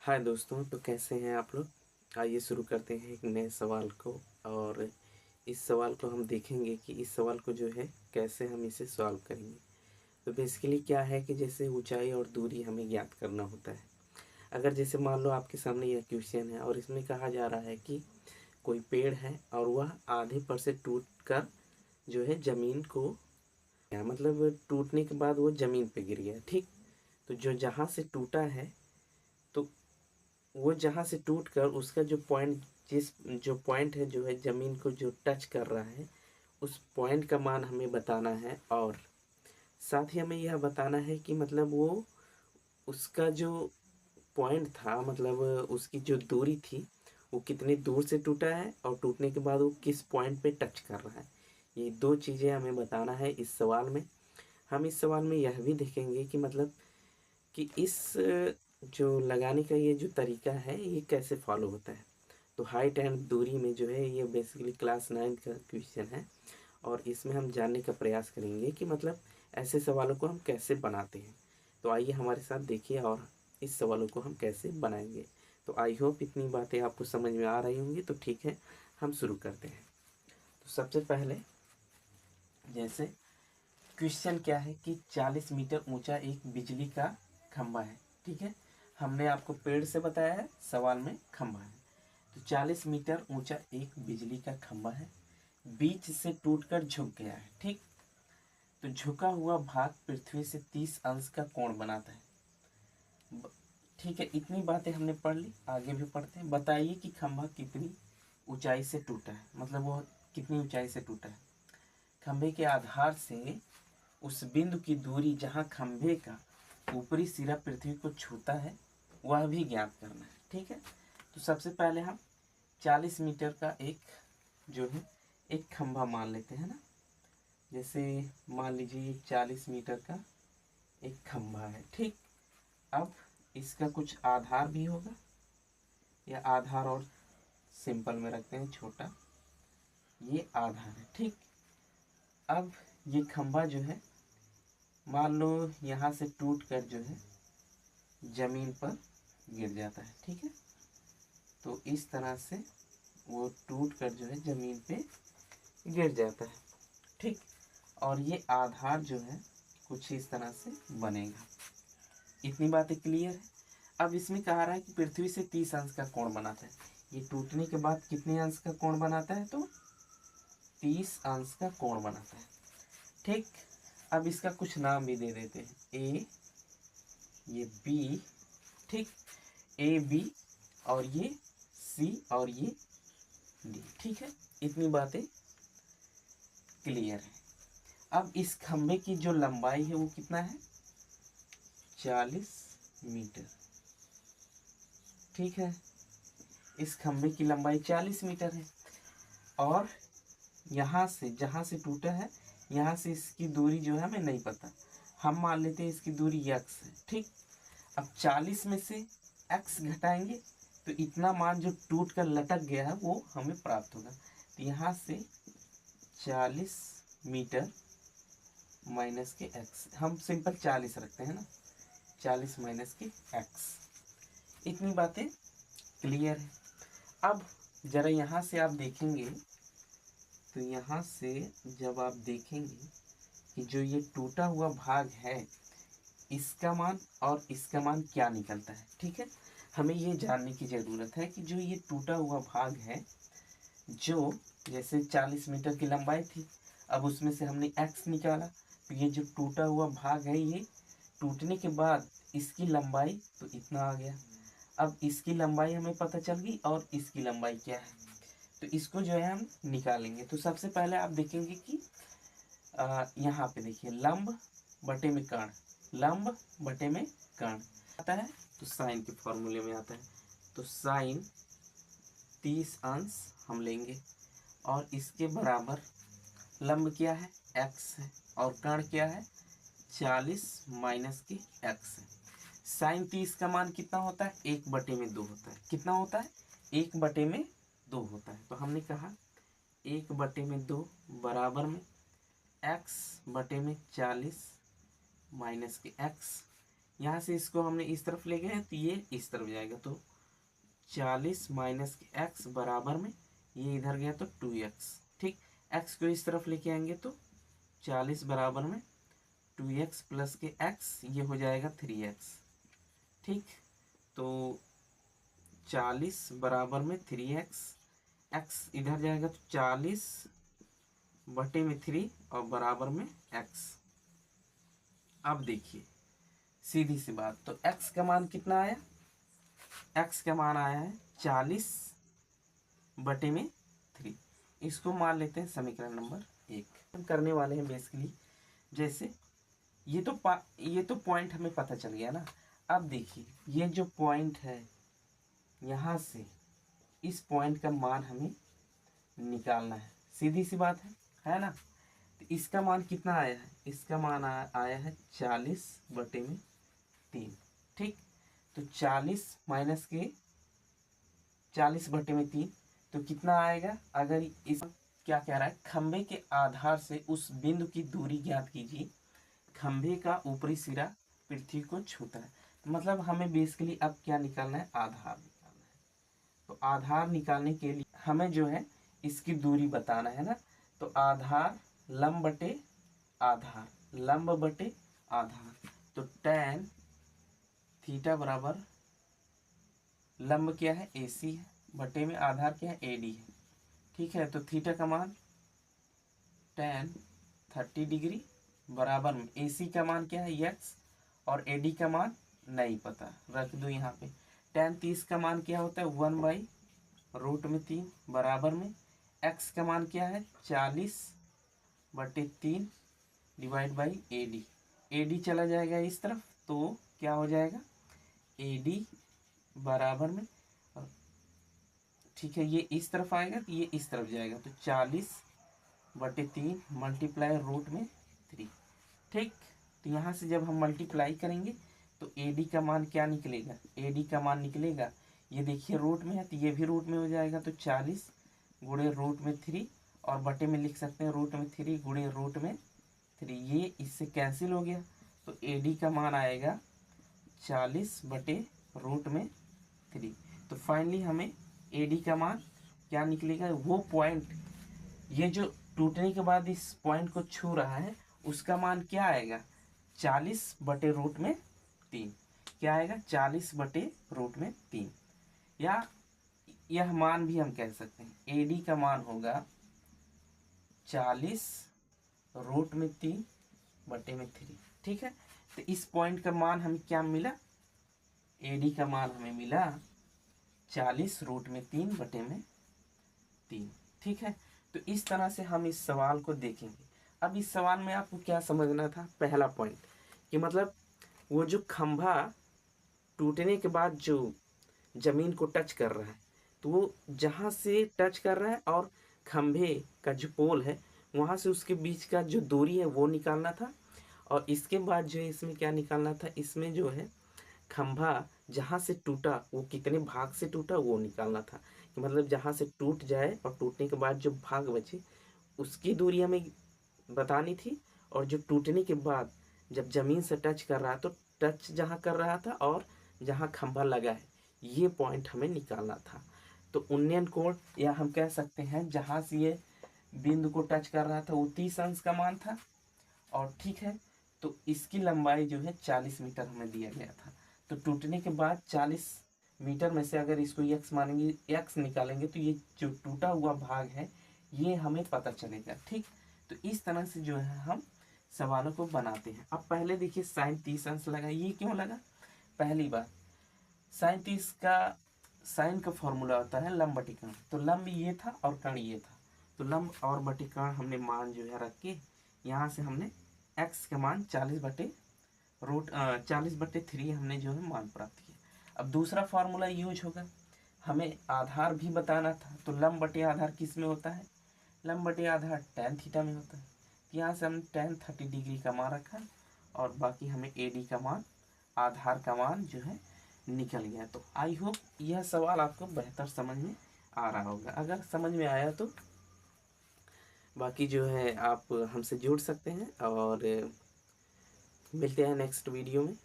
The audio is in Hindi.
हाय दोस्तों, तो कैसे हैं आप लोग। आइए शुरू करते हैं एक नए सवाल को। और इस सवाल को हम देखेंगे कि इस सवाल को जो है कैसे हम इसे सॉल्व करेंगे। तो बेसिकली क्या है कि जैसे ऊंचाई और दूरी हमें ज्ञात करना होता है। अगर जैसे मान लो आपके सामने यह क्वेश्चन है और इसमें कहा जा रहा है कि कोई पेड़ है और वह आधे पर से टूट कर जो है ज़मीन को, मतलब टूटने के बाद वो ज़मीन पे गिर गया। ठीक, तो जो जहाँ से टूटा है, तो वो जहाँ से टूट कर उसका जो पॉइंट, जिस जो पॉइंट है जो है ज़मीन को जो टच कर रहा है, उस पॉइंट का मान हमें बताना है। और साथ ही हमें यह बताना है कि मतलब वो उसका जो पॉइंट था, मतलब उसकी जो दूरी थी, वो कितनी दूर से टूटा है और टूटने के बाद वो किस पॉइंट पे टच कर रहा है। ये दो चीज़ें हमें बताना है इस सवाल में। हम इस सवाल में यह भी देखेंगे कि मतलब कि इस जो लगाने का ये जो तरीका है ये कैसे फॉलो होता है। तो हाइट एंड दूरी में जो है ये बेसिकली क्लास 9 का क्वेश्चन है। और इसमें हम जानने का प्रयास करेंगे कि मतलब ऐसे सवालों को हम कैसे बनाते हैं। तो आइए हमारे साथ देखिए और इस सवालों को हम कैसे बनाएंगे। तो आई होप इतनी बातें आपको समझ में आ रही होंगी। तो ठीक है, हम शुरू करते हैं। तो सबसे पहले जैसे क्वेश्चन क्या है कि 40 मीटर ऊंचा एक बिजली का खंभा है। ठीक है, हमने आपको पेड़ से बताया है, सवाल में खंभा है। तो 40 मीटर ऊंचा एक बिजली का खंभा है, बीच से टूटकर झुक गया है। ठीक, तो झुका हुआ भाग पृथ्वी से 30 अंश का कोण बनाता है। ब- ठीक है, इतनी बातें हमने पढ़ ली। आगे भी पढ़ते हैं। बताइए कि खंभा कितनी ऊंचाई से टूटा है, मतलब वो कितनी ऊंचाई से टूटा है। खंभे के आधार से उस बिंदु की दूरी जहाँ खंभे का ऊपरी सिरा पृथ्वी को छूता है वह भी ज्ञात करना है। ठीक है, तो सबसे पहले हम 40 मीटर का एक जो है एक खंभा मान लेते हैं ना। जैसे मान लीजिए 40 मीटर का एक खंभा है। ठीक, अब इसका कुछ आधार भी होगा, या आधार और सिंपल में रखते हैं छोटा, ये आधार है। ठीक, अब ये खंभा जो है मान लो यहाँ से टूट कर जो है जमीन पर गिर जाता है। ठीक है, तो इस तरह से वो टूट कर जो है जमीन पे गिर जाता है। ठीक, और ये आधार जो है कुछ इस तरह से बनेगा। इतनी बातें क्लियर है। अब इसमें कहा रहा है कि पृथ्वी से 30 अंश का कोण बनाता है। ये टूटने के बाद कितने अंश का कोण बनाता है, तो 30 अंश का कोण बनाता है। ठीक, अब इसका कुछ नाम भी दे देते हैं। ए, ये बी, ठीक, ए बी, और ये सी, और ये डी। ठीक है, इतनी बातें क्लियर है। अब इस खंभे की जो लंबाई है वो कितना है, 40 मीटर। ठीक है, इस खंभे की लंबाई 40 मीटर है। और यहाँ से जहाँ से टूटा है, यहाँ से इसकी दूरी जो है हमें नहीं पता। हम मान लेते हैं इसकी दूरी x है। ठीक, अब 40 में से x घटाएंगे तो इतना मान जो टूट कर लटक गया है वो हमें प्राप्त होगा। तो यहाँ से 40 मीटर माइनस के x, हम सिंपल 40 रखते हैं ना, 40 माइनस के x। इतनी बातें क्लियर है। अब जरा यहाँ से आप देखेंगे, तो यहाँ से जब आप देखेंगे कि जो ये टूटा हुआ भाग है, इसका मान और इसका मान क्या निकलता है। ठीक है, हमें ये जानने की ज़रूरत है कि जो ये टूटा हुआ भाग है, जो जैसे 40 मीटर की लंबाई थी, अब उसमें से हमने x निकाला, तो ये जो टूटा हुआ भाग है, ये टूटने के बाद इसकी लंबाई तो इतना आ गया। अब इसकी लंबाई हमें पता चल गई और इसकी लंबाई क्या है, तो इसको जो है हम निकालेंगे। तो सबसे पहले आप देखेंगे कि यहाँ पे देखिए लंब बटे में कर्ण, लंब बटे में कर्ण आता है, तो साइन के फॉर्मूले में आता है। तो साइन 30 अंश हम लेंगे और इसके बराबर लंब क्या है, x है, और कर्ण क्या है, 40 माइनस की x है। साइन 30 का मान कितना होता है, 1/2 होता है। कितना होता है, 1/2 होता है। तो हमने कहा 1/2 बराबर में x/40 माइनस के x, यहाँ से इसको हमने इस तरफ ले गए तो ये इस तरफ जाएगा, तो 40 माइनस एक्स बराबर में ये इधर गया तो 2x। ठीक, x को इस तरफ लेके आएंगे तो 40 बराबर में 2x प्लस के x, ये हो जाएगा 3x। ठीक, तो 40 बराबर में 3x, x इधर जाएगा तो 40 बटे में 3 और बराबर में x। अब देखिए सीधी सी बात, तो x का मान कितना आया, x का मान आया है 40 बटे में 3। इसको मान लेते हैं समीकरण नंबर 1। हम करने वाले हैं बेसिकली, जैसे ये तो पॉइंट हमें पता चल गया ना। अब देखिए ये जो पॉइंट है, यहाँ से इस पॉइंट का मान हमें निकालना है, सीधी सी बात है ना। तो इसका मान कितना आया है, इसका मान आया है 40 बटे में 3। ठीक, तो 40 माइनस के 40 बटे में 3 तो कितना आएगा। अगर इस क्या कह रहा है, खंभे के आधार से उस बिंदु की दूरी ज्ञात कीजिए, खंभे का ऊपरी सिरा पृथ्वी को छूता है। तो मतलब हमें बेसिकली अब क्या निकालना है, आधार निकालना है। तो आधार निकालने के लिए हमें जो है इसकी दूरी बताना है ना। तो आधार लंब बटे आधार, लंब बटे आधार, तो tan थीटा बराबर लंब क्या है, AC है, बटे में आधार क्या है, AD है। ठीक है, तो थीटा का मान tan 30 डिग्री बराबर में AC का मान क्या है, x, और AD का मान नहीं पता, रख दो यहाँ पे। tan 30 का मान क्या होता है, 1/√3 बराबर में x का मान क्या है, 40 बटे 3 डिवाइड बाई AD। AD चला जाएगा इस तरफ, तो क्या हो जाएगा, AD बराबर में, ठीक है, ये इस तरफ आएगा तो ये इस तरफ जाएगा, तो 40 बटे 3 मल्टीप्लाई √3। ठीक, तो यहाँ से जब हम मल्टीप्लाई करेंगे तो AD का मान क्या निकलेगा, AD का मान निकलेगा, ये देखिए रूट में है तो ये भी रूट में हो जाएगा, तो 40 गुणे √3 और बटे में लिख सकते हैं √3 गुणे √3, ये इससे कैंसिल हो गया। तो AD का मान आएगा 40 बटे √3। तो फाइनली हमें AD का मान क्या निकलेगा, वो पॉइंट ये जो टूटने के बाद इस पॉइंट को छू रहा है उसका मान क्या आएगा, 40 बटे √3। क्या आएगा, 40 बटे √3, या यह मान भी हम कह सकते हैं AD का मान होगा 40 √3 बटे में 3। ठीक है, तो इस पॉइंट का मान हमें क्या मिला, AD का मान हमें मिला 40 √3 बटे में 3। ठीक है, तो इस तरह से हम इस सवाल को देखेंगे। अब इस सवाल में आपको क्या समझना था, पहला पॉइंट कि मतलब वो जो खंभा टूटने के बाद जो जमीन को टच कर रहा है, तो वो जहाँ से टच कर रहा है और खंभे का जो पोल है वहाँ से उसके बीच का जो दूरी है वो निकालना था। और इसके बाद जो है इसमें क्या निकालना था, इसमें जो है खंभा जहाँ से टूटा वो कितने भाग से टूटा वो निकालना था, कि मतलब जहाँ से टूट जाए और टूटने के बाद जो भाग बचे उसकी दूरी हमें बतानी थी। और जो टूटने के बाद जब ज़मीन से टच कर रहा, तो टच जहाँ कर रहा था और जहाँ खंभा लगा है ये पॉइंट हमें निकालना था। तो उन्नयन कोण, या हम कह सकते हैं जहाँ से ये बिंदु को टच कर रहा था वो 30 अंश का मान था। और ठीक है, तो इसकी लंबाई जो है 40 मीटर हमें दिया गया था। तो टूटने के बाद 40 मीटर में से अगर इसको x मानेंगे, x निकालेंगे, तो ये जो टूटा हुआ भाग है ये हमें पता चलेगा। ठीक, तो इस तरह से जो है हम सवालों को बनाते हैं। अब पहले देखिए sin 30 अंश लगा, ये क्यों लगा, पहली बात sin 30 का साइन का फॉर्मूला होता है लंब बटे कर्ण, तो लंब ये था और कर्ण ये था, तो लंब और बटे कर्ण हमने मान जो है रख के यहाँ से हमने x का मान 40/3 हमने जो है मान प्राप्त किया। अब दूसरा फार्मूला यूज होगा, हमें आधार भी बताना था, तो लंब बटे आधार किस में होता है, लंब बटे आधार tan थीटा में होता है। यहाँ से हमने tan 30 डिग्री का मान रखा और बाकी हमें AD का मान, आधार का मान जो है निकल गया। तो आई होप यह सवाल आपको बेहतर समझ में आ रहा होगा। अगर समझ में आया तो बाकी जो है आप हमसे जुड़ सकते हैं और मिलते हैं नेक्स्ट वीडियो में।